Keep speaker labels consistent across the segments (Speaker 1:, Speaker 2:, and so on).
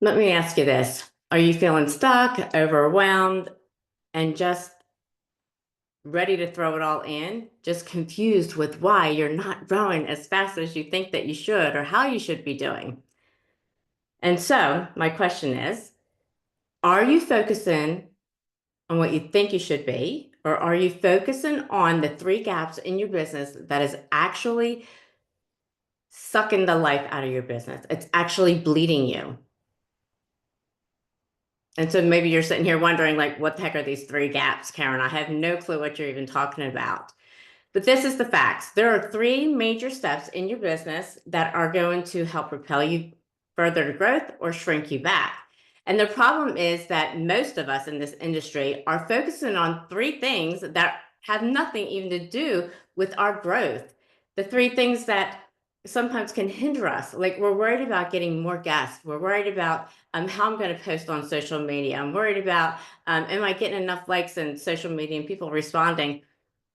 Speaker 1: Let me ask you this. Are you feeling stuck, overwhelmed, and just ready to throw it all in? Just confused with why you're not growing as fast as you think that you should or how you should be doing? And so, my question is, are you focusing on what you think you should be, or are you focusing on the three gaps in your business that is actually sucking the life out of your business? It's actually bleeding you. And so maybe you're sitting here wondering, like, what the heck are these three gaps, Karen? I have no clue what you're even talking about. But this is the facts. There are three major steps in your business that are going to help propel you further to growth or shrink you back. And the problem is that most of us in this industry are focusing on three things that have nothing even to do with our growth. The three things that sometimes can hinder us. Like, we're worried about getting more guests. We're worried about how I'm going to post on social media. I'm worried about am I getting enough likes in social media and people responding?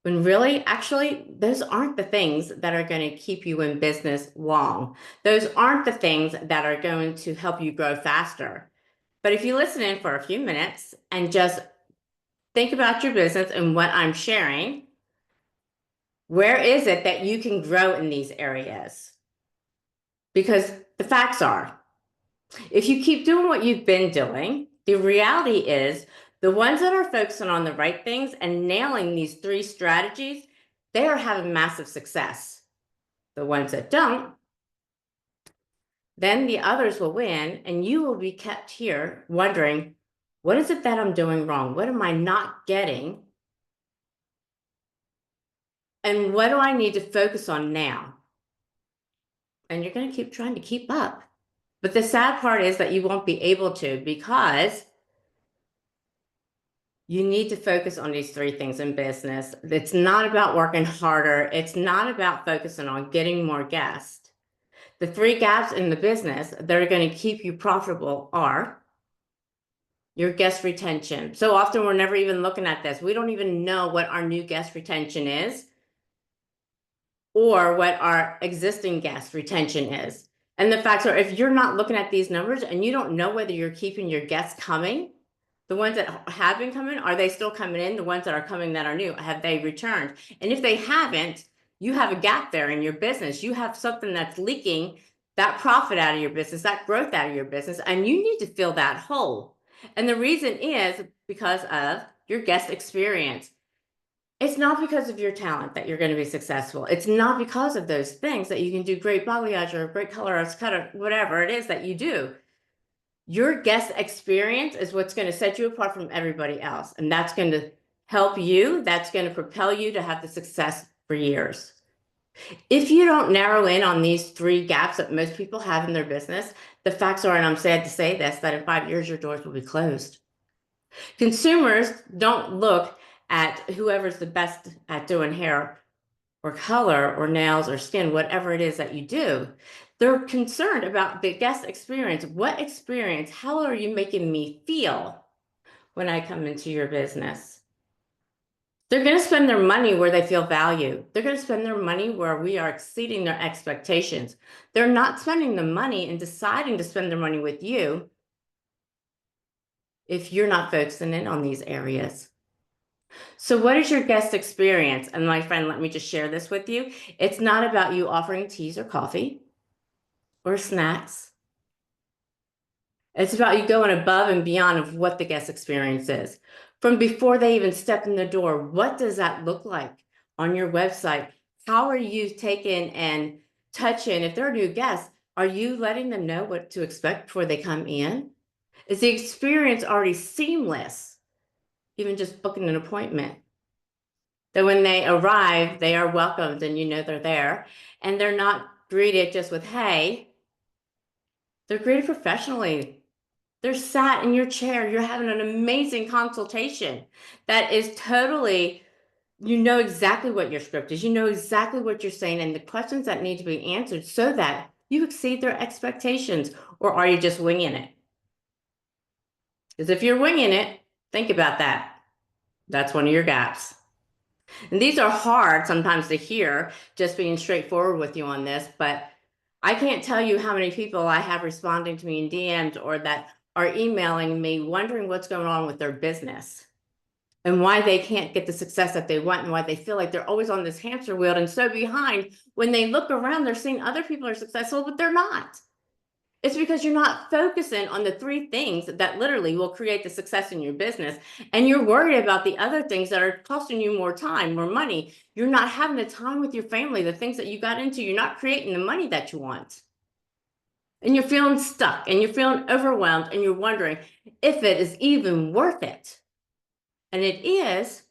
Speaker 1: When really, actually, those aren't the things that are going to keep you in business long. Those aren't the things that are going to help you grow faster. But if you listen in for a few minutes and just think about your business and what I'm sharing, where is it that you can grow in these areas? Because the facts are, if you keep doing what you've been doing, the reality is the ones that are focusing on the right things and nailing these three strategies, they are having massive success. The ones that don't, then the others will win, and you will be kept here wondering, what is it that I'm doing wrong? What am I not getting? And what do I need to focus on now? And you're going to keep trying to keep up. But the sad part is that you won't be able to, because you need to focus on these three things in business. It's not about working harder. It's not about focusing on getting more guests. The three gaps in the business that are going to keep you profitable are your guest retention. So often we're never even looking at this. We don't even know what our new guest retention is or what our existing guest retention is. And the facts are, if you're not looking at these numbers and you don't know whether you're keeping your guests coming, the ones that have been coming, are they still coming in? The ones that are coming that are new, have they returned? And if they haven't, you have a gap there in your business. You have something that's leaking that profit out of your business, that growth out of your business, and you need to fill that hole. And the reason is because of your guest experience. It's not because of your talent that you're going to be successful. It's not because of those things that you can do great balayage or great color or cut or whatever it is that you do. Your guest experience is what's going to set you apart from everybody else. And that's going to help you. That's going to propel you to have the success for years. If you don't narrow in on these three gaps that most people have in their business, the facts are, and I'm sad to say this, that in 5 years, your doors will be closed. Consumers don't look at whoever's the best at doing hair or color or nails or skin, whatever it is that you do. They're concerned about the guest experience. What experience? How are you making me feel when I come into your business? They're going to spend their money where they feel value. They're going to spend their money where we are exceeding their expectations. They're not spending the money and deciding to spend their money with you if you're not focusing in on these areas. So what is your guest experience? And my friend, let me just share this with you. It's not about you offering teas or coffee or snacks. It's about you going above and beyond of what the guest experience is. From before they even step in the door, what does that look like on your website? How are you taking and touching? If they're new guests, are you letting them know what to expect before they come in? Is the experience already seamless? Even just booking an appointment. That when they arrive, they are welcomed and you know they're there. And they're not greeted just with, hey, they're greeted professionally. They're sat in your chair. You're having an amazing consultation that is totally, you know exactly what your script is. You know exactly what you're saying and the questions that need to be answered so that you exceed their expectations. Or are you just winging it? Because if you're winging it, think about that. That's one of your gaps. And these are hard sometimes to hear, just being straightforward with you on this, but I can't tell you how many people I have responding to me in DMs or that are emailing me wondering what's going on with their business and why they can't get the success that they want and why they feel like they're always on this hamster wheel and so behind. When they look around, they're seeing other people are successful, but they're not. It's because you're not focusing on the three things that literally will create the success in your business. And you're worried about the other things that are costing you more time, more money. You're not having the time with your family, the things that you got into. You're not creating the money that you want. And you're feeling stuck and you're feeling overwhelmed and you're wondering if it is even worth it. And it is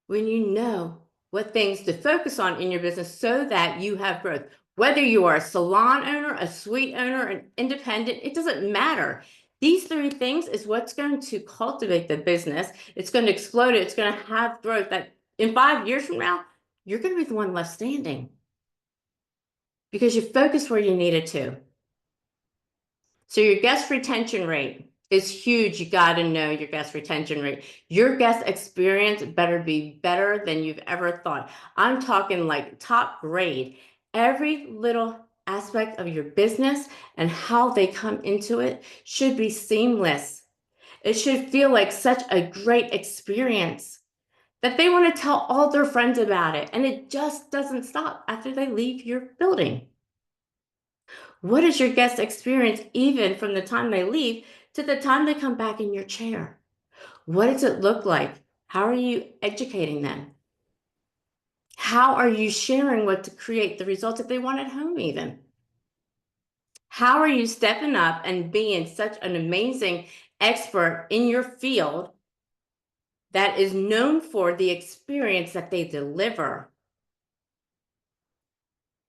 Speaker 1: when you know what things to focus on in your business so that you have growth. Whether you are a salon owner, a suite owner, an independent, it doesn't matter. These three things is what's going to cultivate the business. It's going to explode it. It's going to have growth that in 5 years from now, you're going to be the one left standing because you focused where you needed to. So your guest retention rate is huge. You got to know your guest retention rate. Your guest experience better be better than you've ever thought. I'm talking like top grade. Every little aspect of your business and how they come into it should be seamless. It should feel like such a great experience that they want to tell all their friends about it. And it just doesn't stop after they leave your building. What is your guest experience even from the time they leave to the time they come back in your chair? What does it look like? How are you educating them? How are you sharing what to create the results that they want at home even? How are you stepping up and being such an amazing expert in your field that is known for the experience that they deliver?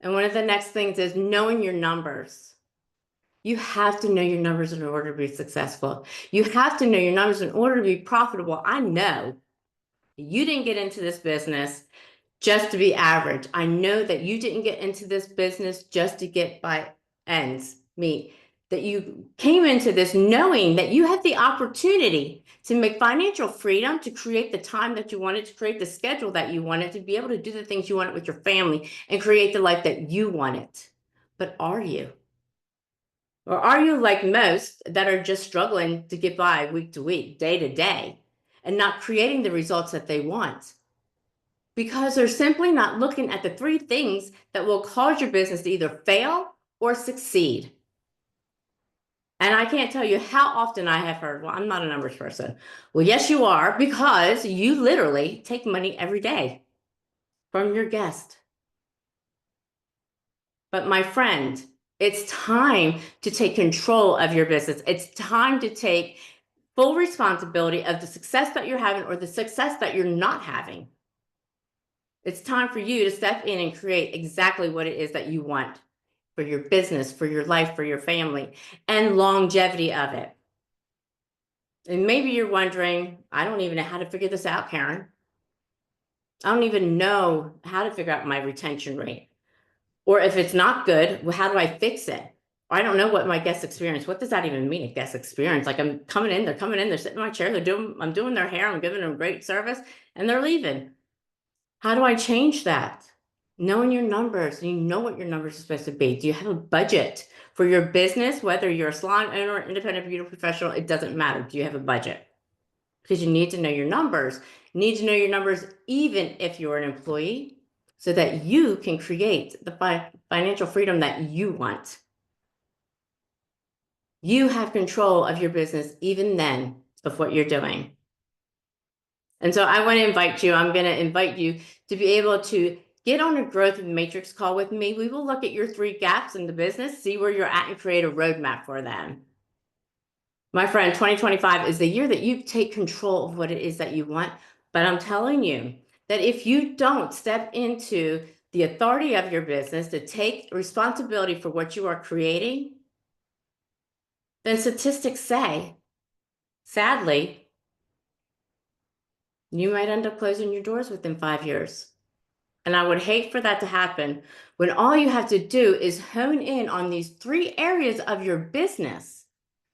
Speaker 1: And one of the next things is knowing your numbers. You have to know your numbers in order to be successful. You have to know your numbers in order to be profitable. I know you didn't get into this business just to be average. I know that you didn't get into this business just to get by ends meet, that you came into this knowing that you had the opportunity to make financial freedom, to create the time that you wanted, to create the schedule that you wanted, to be able to do the things you wanted with your family and create the life that you wanted. But are you? Or are you like most that are just struggling to get by week to week, day to day, and not creating the results that they want? Because they're simply not looking at the three things that will cause your business to either fail or succeed. And I can't tell you how often I have heard, well, I'm not a numbers person. Well, yes, you are, because you literally take money every day from your guest. But my friend, it's time to take control of your business. It's time to take full responsibility of the success that you're having or the success that you're not having. It's time for you to step in and create exactly what it is that you want for your business, for your life, for your family, and longevity of it. And maybe you're wondering, I don't even know how to figure this out, Karen. I don't even know how to figure out my retention rate. Or if it's not good, well, how do I fix it? I don't know what my guest experience, what does that even mean, a guest experience? Like I'm coming in, they're sitting in my chair, I'm doing their hair, I'm giving them great service, and they're leaving. How do I change that? Knowing your numbers, you know what your numbers are supposed to be. Do you have a budget for your business? Whether you're a salon owner or independent beauty professional, it doesn't matter. Do you have a budget? Because you need to know your numbers. You need to know your numbers even if you're an employee so that you can create the financial freedom that you want. You have control of your business even then of what you're doing. And so I want to invite you, I'm going to invite you to be able to get on a growth matrix call with me. We will look at your 3 gaps in the business, see where you're at and create a roadmap for them. My friend, 2025 is the year that you take control of what it is that you want. But I'm telling you that if you don't step into the authority of your business to take responsibility for what you are creating, then statistics say, sadly, you might end up closing your doors within 5 years. And I would hate for that to happen when all you have to do is hone in on these 3 areas of your business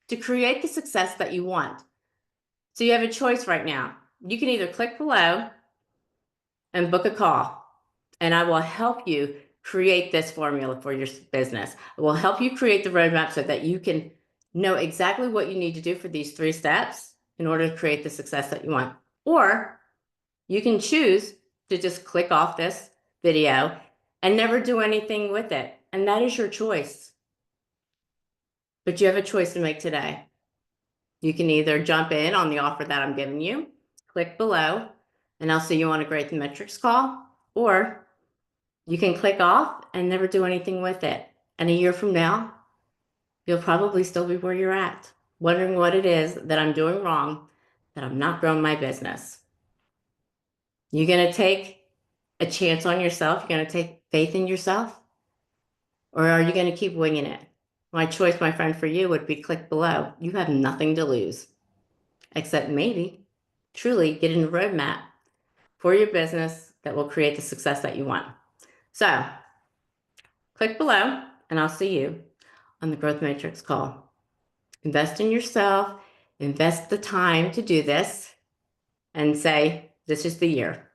Speaker 1: to create the success that you want. So you have a choice right now. You can either click below and book a call, and I will help you create this formula for your business. It will help you create the roadmap so that you can know exactly what you need to do for these 3 steps in order to create the success that you want. Or you can choose to just click off this video and never do anything with it. And that is your choice. But you have a choice to make today. You can either jump in on the offer that I'm giving you, click below, and I'll see you on a Growth Metrics call, or you can click off and never do anything with it. And a year from now, you'll probably still be where you're at, wondering what it is that I'm doing wrong, that I'm not growing my business. You're going to take a chance on yourself? You're going to take faith in yourself? Or are you going to keep winging it? My choice, my friend, for you would be click below. You have nothing to lose, except maybe truly getting a roadmap for your business that will create the success that you want. So click below and I'll see you on the Growth Matrix call. Invest in yourself, invest the time to do this, and say, this is the year.